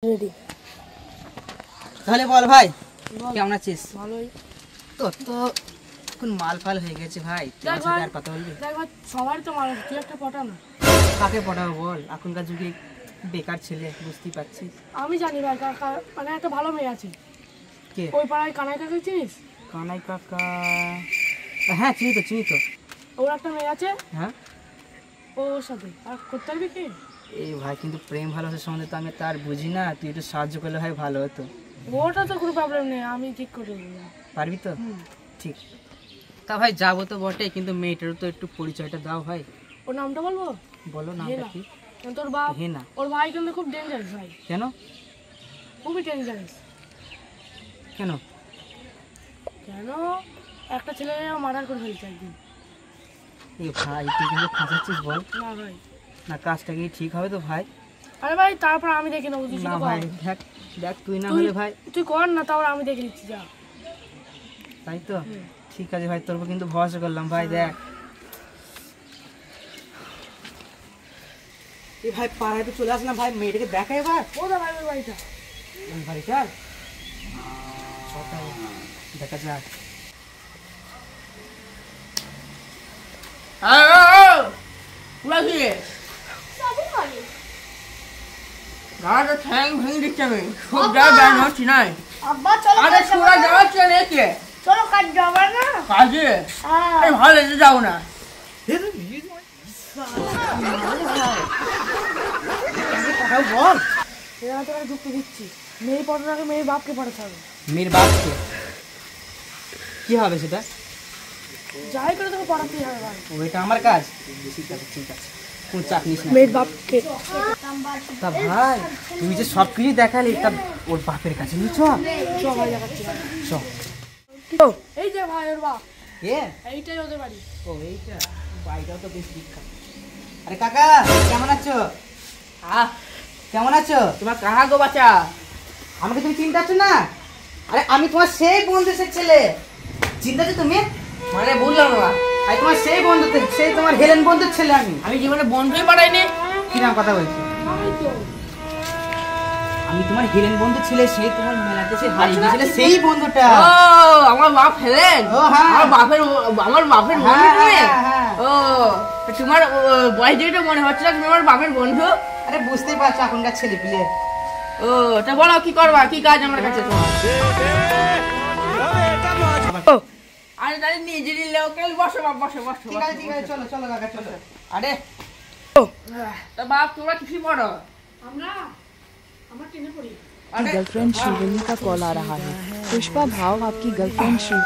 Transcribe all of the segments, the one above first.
Ready. তাহলে বল ভাই কেমন আছিস? ভালোই। তোর তো এখন মাল ফাল হয়ে গেছে ভাই, আর কথা বলবি? দেখ ভাই সবারই তো মাল, তুই একটা পটা না। কাকে পটাবো বল, এখনকার যুগে বেকার ছেলে, বুঝতেই পারছিস। আমি জানি ভাই, মানে একটা ভালো মেয়ে আছে। কে? ওই পাড়ায় কানাই কাকা চিনিস? কানাই কাকা, হ্যাঁ চিনি তো। ওর একটা মেয়ে আছে। হ্যাঁ, ওর সাথে আর করতে পারবি কি? এই ভাই কিন্তু প্রেম ভালোবাসার সম্বন্ধে তো আমি তার বুঝি না, তুই একটু সাহায্য করলে হয় ভালো হতো। ওটা তো কোনো প্রবলেম নেই, আমি ঠিক করে দেবো। পারবি তো? ঠিক। তা ভাই যাবো তো বটে, কিন্তু মেয়েটারও তো একটু পরিচয়টা দাও ভাই। ওর নামটা বলবো? বলো নামটা কি? তোর বাপ? হেনা। ওর ভাই কিন্তু খুব ডেঞ্জারাস ভাই। কেন? খুবই ডেঞ্জারাস। কেন? একটা ছেলে মার্ডার করে ফেলছে একদিন। এই ভাই তুই কিন্তু ফাঁসাচ্ছিস বল। না ভাই, না কাজটা কি ঠিক হবে তো ভাই? আরে ভাই তারপর আমি দেখে নেবো। না ভাই দেখ তুই না হলে ভাই তুই কর না, তারপর আমি দেখে নিচ্ছি। যা তাই তো, ঠিক আছে ভাই, তোর উপর কিন্তু ভরসা করলাম ভাই। দেখ এই ভাই পাড়ায় তো চলে আসলাম ভাই, মেয়েটাকে দেখা এবার। ও দা ভাই ওই বাড়িটা। ওই বাড়িটার দেখা যাক। ঠ্যাং ভেঙে দিচ্ছে আমি, খুব ব্যান হচ্ছি নাই। চলো কাজ যাবে না কাজে ভালো যাও না। বল যুক্তি দিচ্ছি, মেয়ে পড়ার মেয়ের বাপকে পড়াতে হবে। মেয়ের বাপকে কি হবে সেটা? যাই করে তোকে পড়াতেই হবে ভাই। ওইটা আমার কাজ। ঠিক আছে কোন চাপ নিস না। মেয়ের বাপকে। তা ভাই তুই যে সব কিছু দেখালি, তা ওর বাপের কাছে নিয়ে চ। ভাই দেখাচ্ছি। এই যে ভাই ওর বাপ, এইটাই ওদের বাড়ি। ও এইটা, বাড়িটাও তো বেশ বিখ্যাত। আরে কাকা কেমন আছো? কেমন আছো? তোমার কাহা গো বাচ্চা? আমাকে তুমি চিনতে পারছো না? আরে আমি তোমার সেই বন্ধুদের ছেলে, চিনতে পারছো তুমি? মানে বুঝলাম না। আরে তোমার সেই বন্ধু, সেই তোমার হেলেন বন্ধুর ছেলে আমি জীবনে বন্ধুই পাঠাইনি। কিরকম কথা বলছি? আমি তোমার হেলেন বন্ধু ছেলে, সেই তোমার মেলাতে সে হারিয়ে গিয়েছিল সেই বন্ধুটা। ও আমার বাপ হেলেন? আমার বাপের বন্ধু তুমি? ও তোমার বয়স দেখে মনে হচ্ছে না তুমি আমার বাপের বন্ধু। আরে বুঝতেই পারছো এখনকার ছেলে পিলে। ও তা বলো কি করবা, কি কাজ আমার কাছে তোমার? আরে তাহলে নিজের লোকাল বসো বাপ, বসো। ঠিক আছে চলো কাকা চলো। আরে তা বাপ তোমরা কিসে পড়ো? আমরা টেনে পড়ি। गर्लफ्रेंड श्रीवल्ली का कॉल आ रहा है। पुष्पा भाव आपकी गर्लफ्रेंड श्री।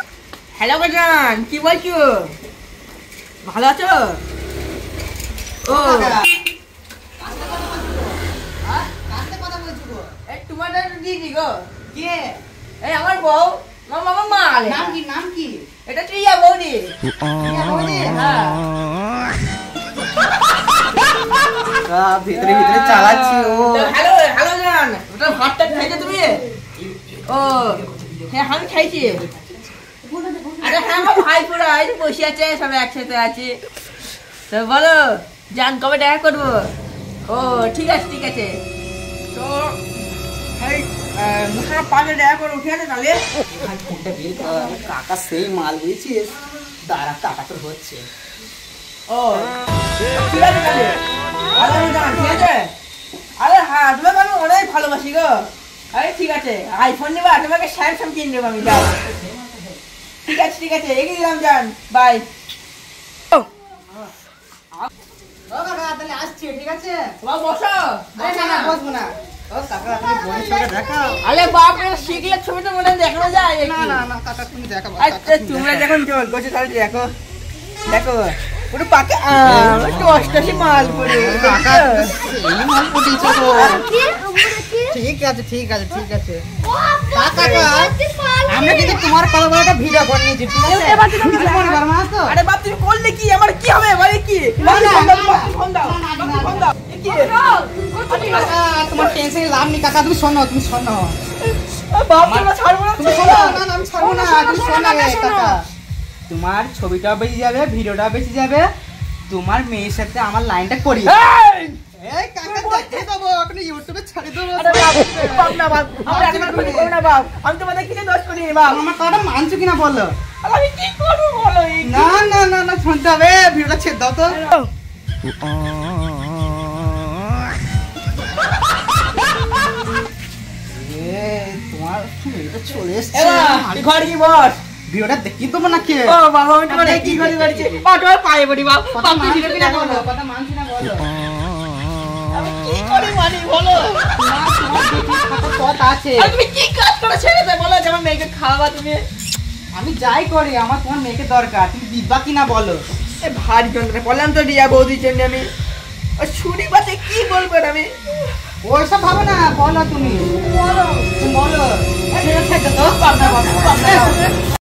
হ্যালো গাজান, কি বলছো? ভালো আছো? ও এই তোমাদের দিদি গো। কে? এই আমার বউ, মামা মা। নাম কি? এটা টিয়া বৌদি। হ্যাঁ ভিতরে চালাচ্ছি। ও হ্যালো জান, ওটা ভাতটা খাইছো তুমি? ও হ্যাঁ আমি খাইছি। আরে হ্যাঁ আমার ভাই পুরো বসে আছে, সবাই একসাথে আছে। তো বলো জান কবে দেখা করবো? ও ঠিক আছে তো মুখের পাশে দেখা করে উঠে আছে তাহলে। কাকা সেই মাল বুঝেছিস, দাঁড়া কাকা তোর হচ্ছে। ও ঠিক আছে তাহলে। আরে জান ঠিক আছে। আরে হ্যাঁ তোমাকে আমি অনেক ভালোবাসি গো। আরে ঠিক আছে, আইফোন নেবা, তোমাকে স্যামসাং কিনে দেবো আমি। যাও ঠিক আছে এগিয়ে দিলাম জান, বাই। তাহলে আসছি, ঠিক আছে? বসো। বসবো না। আরে বাপরে শিখলে ছবি তো মনে দেখানো যায়। না কাকা তুমি দেখাবো। আচ্ছা তোমরা যখন জল করছো তাহলে দেখো পুরো পাকে একটু অষ্টাশি মাল পড়ে। ঠিক আছে আমরা কিন্তু তোমার কথা বলে একটা ভিডিও করে নিয়েছি, ঠিক আছে? আরে বাপ তুমি করলে কি, আমার কি হবে মানে কি? ফোন দাও। তোমার টেনশন লাভ নেই কাকা, তুমি শোনো। বাপ তোমরা ছাড়বো না। তুমি শোনো। না আমি ছাড়বো না, তুমি শোনো কাকা। তোমার ছবিটাও বেঁচে যাবে, ভিডিওটাও বেঁচে যাবে, তোমার মেয়ের সাথে আমার লাইনটা করি। এই কাকা দেখে দেবো। আপনি ইউটিউবে ছাড়ে দেবো। আরে বাপ, বাপ না বাপ, আমার একবার ক্ষতি করো না বাপ, আমি তোমাদের কিনে দোষ করি বাপ। আমার কথাটা মানছো কিনা বলো? আর আমি কি করবো বলো? না না না না, শুনতে হবে, ভিডিওটা ছেড়ে দাও তো। তোমার ভিডিওটা চলে এসছে, ঘর কি বস? ভিডিওটা দেখি দেবো নাকি? ও বাবা, আমি তোমার কি করে করেছি? তোমার পায়ে পড়ি বাপ, কথা বাপ তুমি মানছো ভিডিও কিনা কিনে বলো, বলো। কথা মানছো কিনা বলো। আমি কি করে মানি বলো? তোমার বেটির সাথে কথা আছে। আর তুমি কি কাজ করে ছেড়ে দেয় বলো, যে আমার মেয়েকে খাওয়াবা তুমি? আমি যাই করি, আমার তোমার মেয়েকে দরকার, তুমি দিবা কিনা বলো। এ ভারী যন্ত্রণা, বললাম তো রিয়া বৌদির জন্য আমি ছুরি বাতে কি বলবো আমি? ওইসব ভাবো না, বলো তুমি বলো বলো। ছেড়ে থাকতে তো পারবে না বাবা, পারবে না।